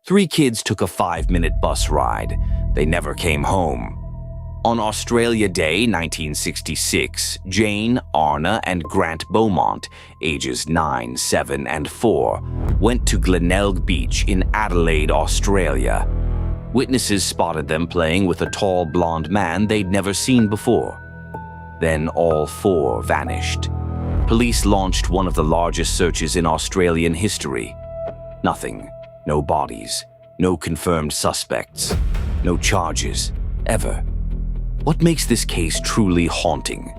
Three kids took a 5-minute bus ride. They never came home. On Australia Day 1966, Jane, Arnna, and Grant Beaumont, ages 9, 7, and 4, went to Glenelg Beach in Adelaide, Australia. Witnesses spotted them playing with a tall blond man they'd never seen before. Then all four vanished. Police launched one of the largest searches in Australian history. Nothing. No bodies. No confirmed suspects. No charges. Ever. What makes this case truly haunting?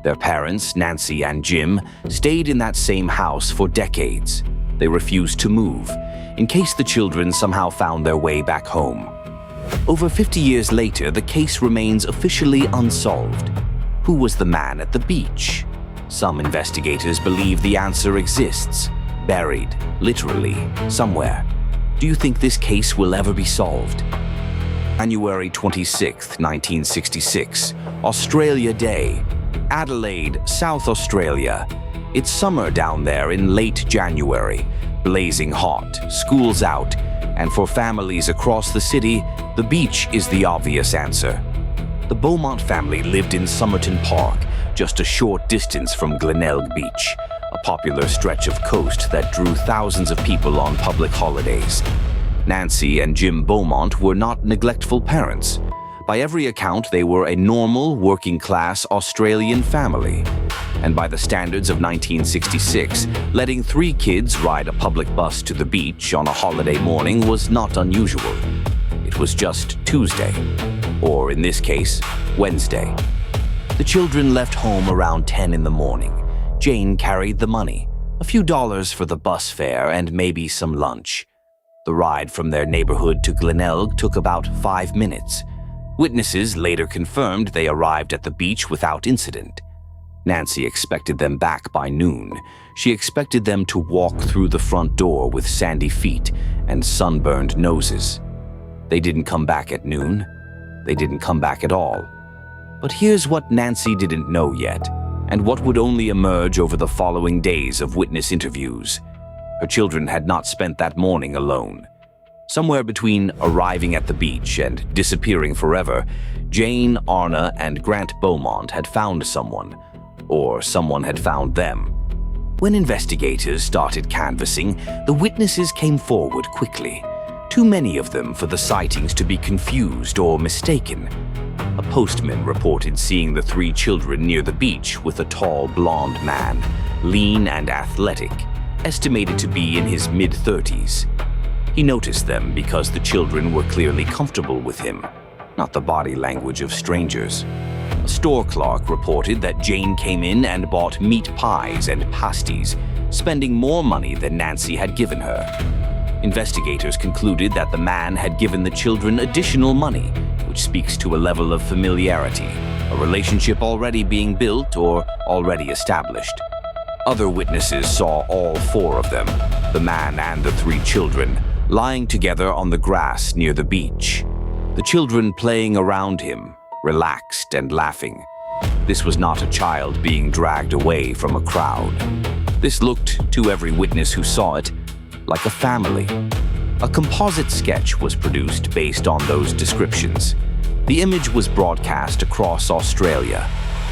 Their parents, Nancy and Jim, stayed in that same house for decades. They refused to move, in case the children somehow found their way back home. Over 50 years later, the case remains officially unsolved. Who was the man at the beach? Some investigators believe the answer exists, buried, literally, somewhere. Do you think this case will ever be solved? January 26, 1966, Australia Day, Adelaide, South Australia. It's summer down there in late January, blazing hot, school's out, and for families across the city, the beach is the obvious answer. The Beaumont family lived in Somerton Park, just a short distance from Glenelg Beach, a popular stretch of coast that drew thousands of people on public holidays. Nancy and Jim Beaumont were not neglectful parents. By every account, they were a normal, working-class Australian family. And by the standards of 1966, letting three kids ride a public bus to the beach on a holiday morning was not unusual. It was just Tuesday, or in this case, Wednesday. The children left home around 10 in the morning. Jane carried the money, a few dollars for the bus fare and maybe some lunch. The ride from their neighborhood to Glenelg took about 5 minutes. Witnesses later confirmed they arrived at the beach without incident. Nancy expected them back by noon. She expected them to walk through the front door with sandy feet and sunburned noses. They didn't come back at noon. They didn't come back at all. But here's what Nancy didn't know yet, and what would only emerge over the following days of witness interviews. Her children had not spent that morning alone. Somewhere between arriving at the beach and disappearing forever, Jane, Arnna, and Grant Beaumont had found someone, or someone had found them. When investigators started canvassing, the witnesses came forward quickly. Too many of them for the sightings to be confused or mistaken. A postman reported seeing the three children near the beach with a tall blond man, lean and athletic, estimated to be in his mid-30s. He noticed them because the children were clearly comfortable with him, not the body language of strangers. A store clerk reported that Jane came in and bought meat pies and pasties, spending more money than Nancy had given her. Investigators concluded that the man had given the children additional money, which speaks to a level of familiarity, a relationship already being built or already established. Other witnesses saw all four of them, the man and the three children, lying together on the grass near the beach. The children playing around him, relaxed and laughing. This was not a child being dragged away from a crowd. This looked, to every witness who saw it, like a family. A composite sketch was produced based on those descriptions. The image was broadcast across Australia.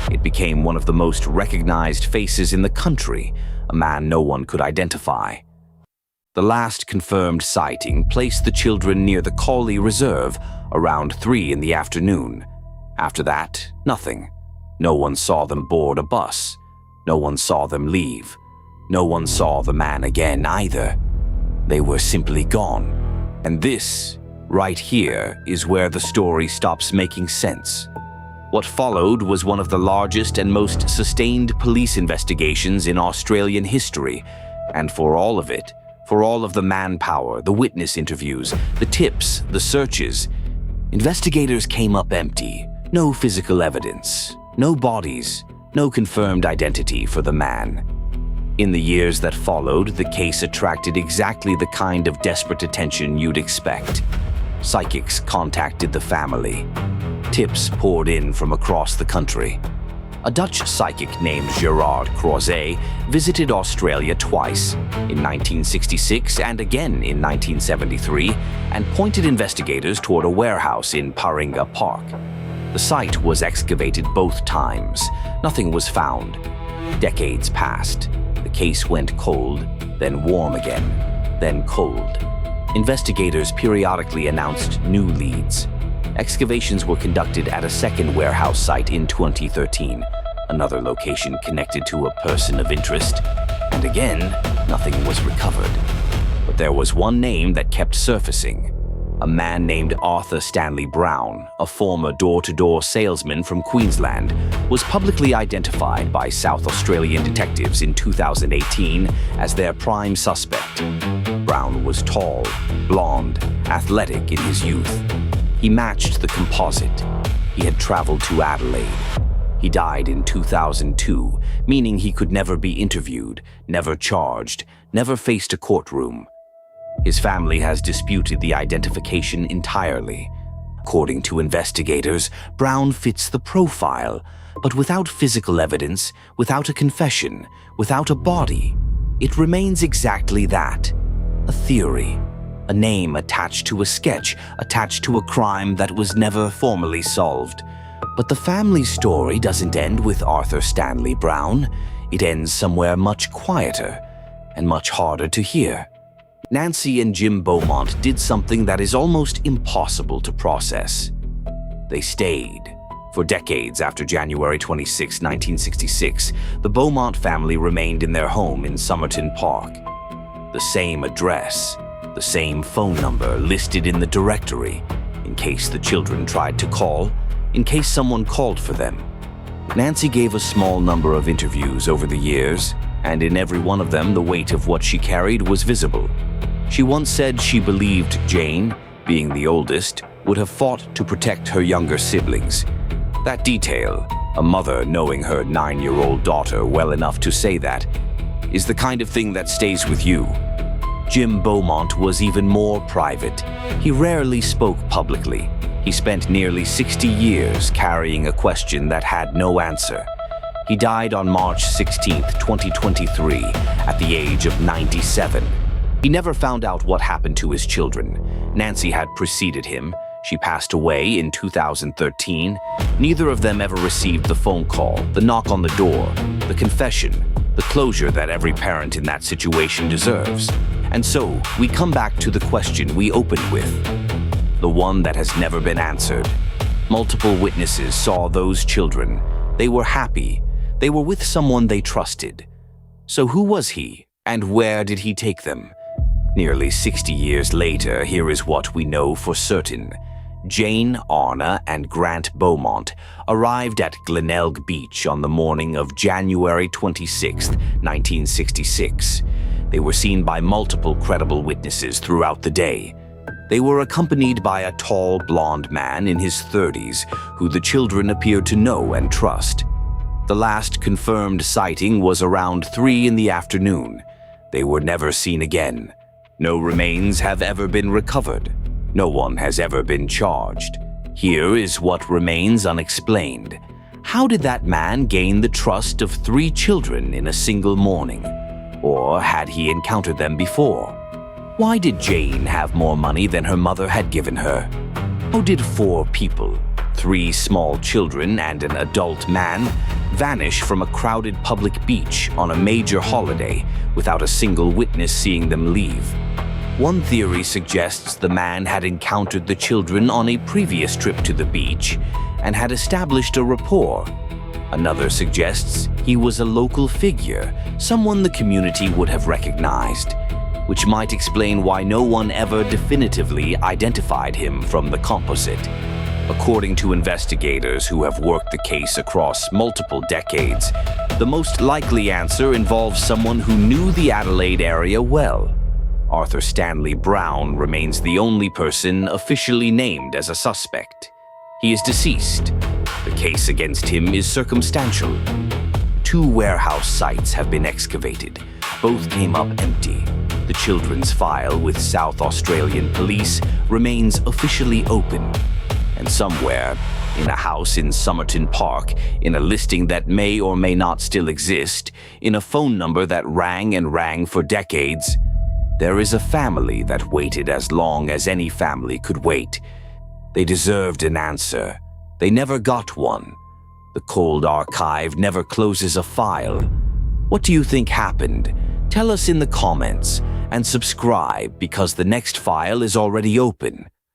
It became one of the most recognized faces in the country, a man no one could identify. The last confirmed sighting placed the children near the Collie Reserve around 3 in the afternoon. After that, nothing. No one saw them board a bus. No one saw them leave. No one saw the man again either. They were simply gone. And this, right here, is where the story stops making sense. What followed was one of the largest and most sustained police investigations in Australian history, and for all of it, for all of the manpower, the witness interviews, the tips, the searches, investigators came up empty. No physical evidence, no bodies, no confirmed identity for the man. In the years that followed, the case attracted exactly the kind of desperate attention you'd expect. Psychics contacted the family. Tips poured in from across the country. A Dutch psychic named Gerard Croiset visited Australia twice, in 1966 and again in 1973, and pointed investigators toward a warehouse in Paringa Park. The site was excavated both times. Nothing was found. Decades passed. The case went cold, then warm again, then cold. Investigators periodically announced new leads. Excavations were conducted at a second warehouse site in 2013, another location connected to a person of interest, and again, nothing was recovered. But there was one name that kept surfacing. A man named Arthur Stanley Brown, a former door-to-door salesman from Queensland, was publicly identified by South Australian detectives in 2018 as their prime suspect. Brown was tall, blond, athletic in his youth. He matched the composite. He had traveled to Adelaide. He died in 2002, meaning he could never be interviewed, never charged, never faced a courtroom. His family has disputed the identification entirely. According to investigators, Brown fits the profile, but without physical evidence, without a confession, without a body. It remains exactly that, a theory, a name attached to a sketch, attached to a crime that was never formally solved. But the family's story doesn't end with Arthur Stanley Brown. It ends somewhere much quieter and much harder to hear. Nancy and Jim Beaumont did something that is almost impossible to process. They stayed. For decades after January 26, 1966, the Beaumont family remained in their home in Somerton Park. The same address, the same phone number listed in the directory, in case the children tried to call, in case someone called for them. Nancy gave a small number of interviews over the years, and in every one of them the weight of what she carried was visible. She once said she believed Jane, being the oldest, would have fought to protect her younger siblings. That detail, a mother knowing her 9-year-old daughter well enough to say that, is the kind of thing that stays with you. Jim Beaumont was even more private. He rarely spoke publicly. He spent nearly 60 years carrying a question that had no answer. He died on March 16, 2023, at the age of 97. He never found out what happened to his children. Nancy had preceded him. She passed away in 2013. Neither of them ever received the phone call, the knock on the door, the confession, the closure that every parent in that situation deserves. And so, we come back to the question we opened with, the one that has never been answered. Multiple witnesses saw those children. They were happy. They were with someone they trusted. So who was he, and where did he take them? Nearly 60 years later, here is what we know for certain. Jane, Arnna, and Grant Beaumont arrived at Glenelg Beach on the morning of January 26, 1966. They were seen by multiple credible witnesses throughout the day. They were accompanied by a tall, blond man in his 30s, who the children appeared to know and trust. The last confirmed sighting was around 3 in the afternoon. They were never seen again. No remains have ever been recovered. No one has ever been charged. Here is what remains unexplained. How did that man gain the trust of 3 children in a single morning? Or had he encountered them before? Why did Jane have more money than her mother had given her? How did 4 people, 3 small children and an adult man, vanish from a crowded public beach on a major holiday without a single witness seeing them leave? One theory suggests the man had encountered the children on a previous trip to the beach and had established a rapport. Another suggests he was a local figure, someone the community would have recognized, which might explain why no one ever definitively identified him from the composite. According to investigators who have worked the case across multiple decades, the most likely answer involves someone who knew the Adelaide area well. Arthur Stanley Brown remains the only person officially named as a suspect. He is deceased. The case against him is circumstantial. 2 warehouse sites have been excavated. Both came up empty. The children's file with South Australian police remains officially open. And somewhere, in a house in Somerton Park, in a listing that may or may not still exist, in a phone number that rang and rang for decades. There is a family that waited as long as any family could wait. They deserved an answer. They never got one. The cold archive never closes a file. What do you think happened? Tell us in the comments, and subscribe because the next file is already open.